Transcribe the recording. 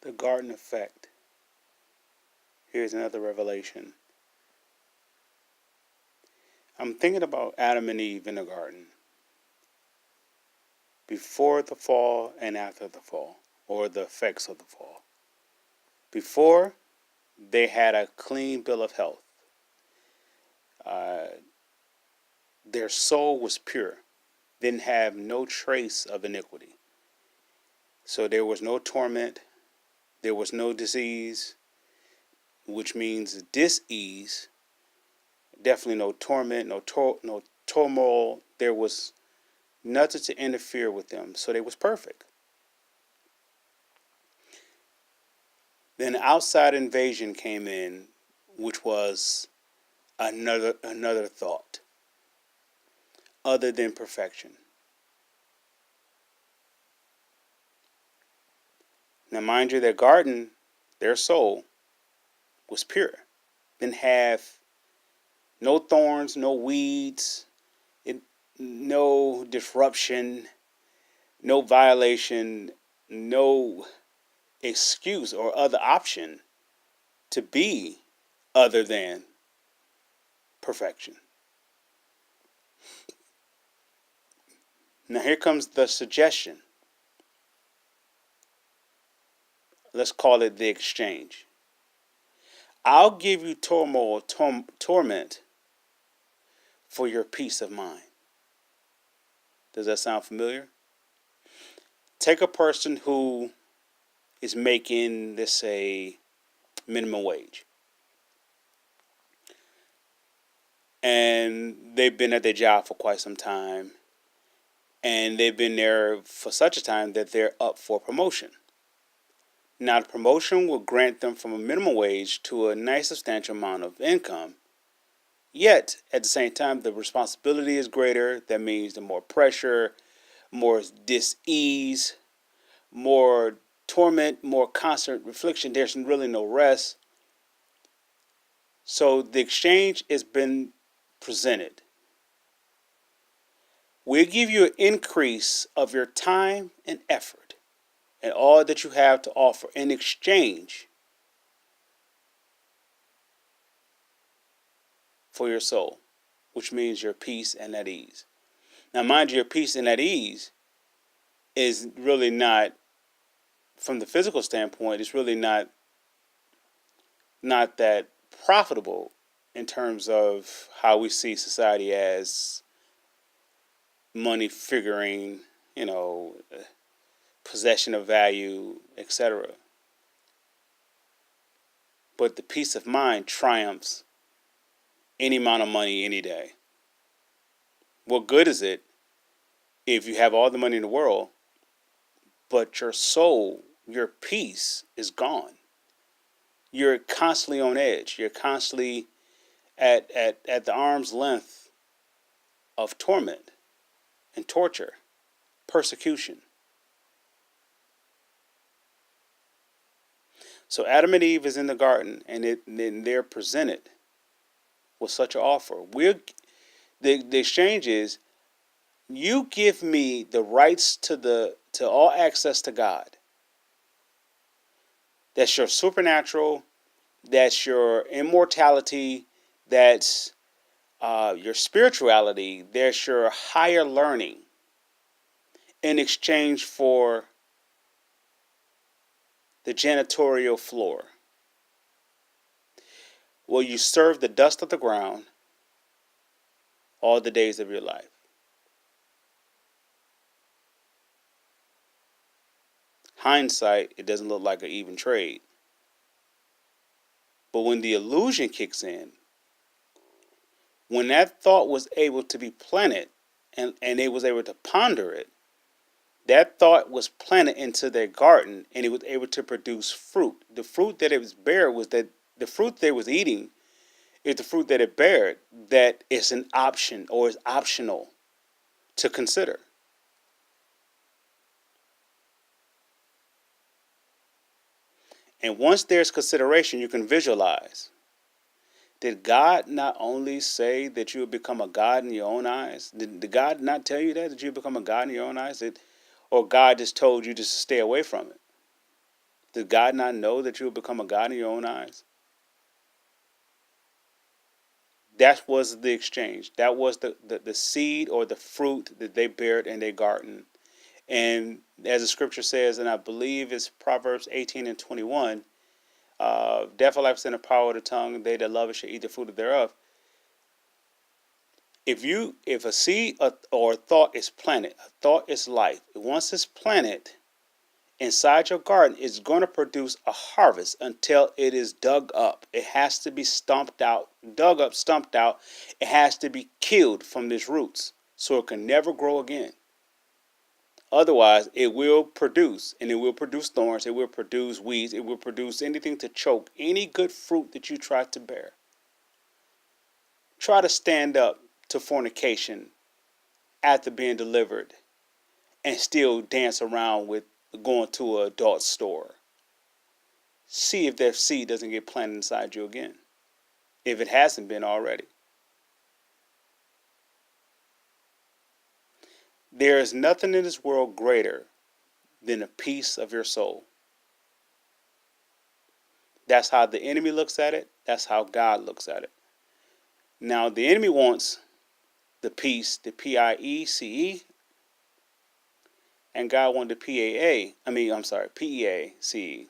The garden effect. Here's another revelation. I'm thinking about Adam and Eve in the garden, before the fall and after the fall, or the effects of the fall. Before, they had a clean bill of health. Uh, their soul was pure, didn't have no trace of iniquity. So there was no torment, there was no disease, which means dis-ease. Definitely no torment, no turmoil. There was nothing to interfere with them, so they was perfect. Then outside invasion came in, which was another thought, other than perfection. Now, mind you, their garden, their soul, was pure. Didn't have no thorns, no weeds, no disruption, no violation, no excuse or other option to be other than perfection. Now, here comes the suggestion. Let's call it the exchange. I'll give you turmoil, torment for your peace of mind. Does that sound familiar? Take a person who is making, let's say, minimum wage. And they've been at their job for quite some time. And they've been there for such a time that they're up for promotion. Now, the promotion will grant them from a minimum wage to a nice substantial amount of income. Yet, at the same time, the responsibility is greater. That means the more pressure, more dis-ease, more torment, more constant affliction. There's really no rest. So the exchange has been presented. We'll give you an increase of your time and effort and all that you have to offer in exchange for your soul, which means your peace and at ease. Now, mind you, your peace and at ease is really not, from the physical standpoint, it's really not that profitable in terms of how we see society as money figuring, possession of value, etc. But the peace of mind triumphs any amount of money any day. What good is it if you have all the money in the world, but your soul, your peace is gone? You're constantly on edge. You're constantly at the arm's length of torment and torture, persecution. So Adam and Eve is in the garden, and they're presented with such an offer. The exchange is, you give me the rights to all access to God. That's your supernatural. That's your immortality. That's your spirituality. There's your higher learning in exchange for the janitorial floor. Will you serve the dust of the ground all the days of your life? Hindsight, it doesn't look like an even trade. But when the illusion kicks in, when that thought was able to be planted and they was able to ponder it, that thought was planted into their garden and it was able to produce fruit. The fruit that it was bare was that the fruit they was eating is the fruit that it bared that is an option or is optional to consider. And once there's consideration, you can visualize. Did God not only say that you would become a God in your own eyes? Did God not tell you that you would become a God in your own eyes? Or God just told you just to stay away from it? Did God not know that you would become a God in your own eyes? That was the exchange. That was the seed or the fruit that they bared in their garden. And as the scripture says, and I believe it's Proverbs 18:21, death and life is in the power of the tongue, they that love it shall eat the fruit thereof. If a seed or a thought is planted, a thought is life. Once it's planted inside your garden, it's going to produce a harvest until it is dug up. It has to be stumped out, dug up, stumped out. It has to be killed from its roots so it can never grow again. Otherwise, it will produce, and it will produce thorns, it will produce weeds, it will produce anything to choke any good fruit that you try to bear. Try to stand up to fornication after being delivered and still dance around with going to an adult store. See if that seed doesn't get planted inside you again, if it hasn't been already. There is nothing in this world greater than the peace of your soul. That's how the enemy looks at it. That's how God looks at it. Now, the enemy wants the peace, the P-I-E-C-E, and God wanted the P-E-A-C-E.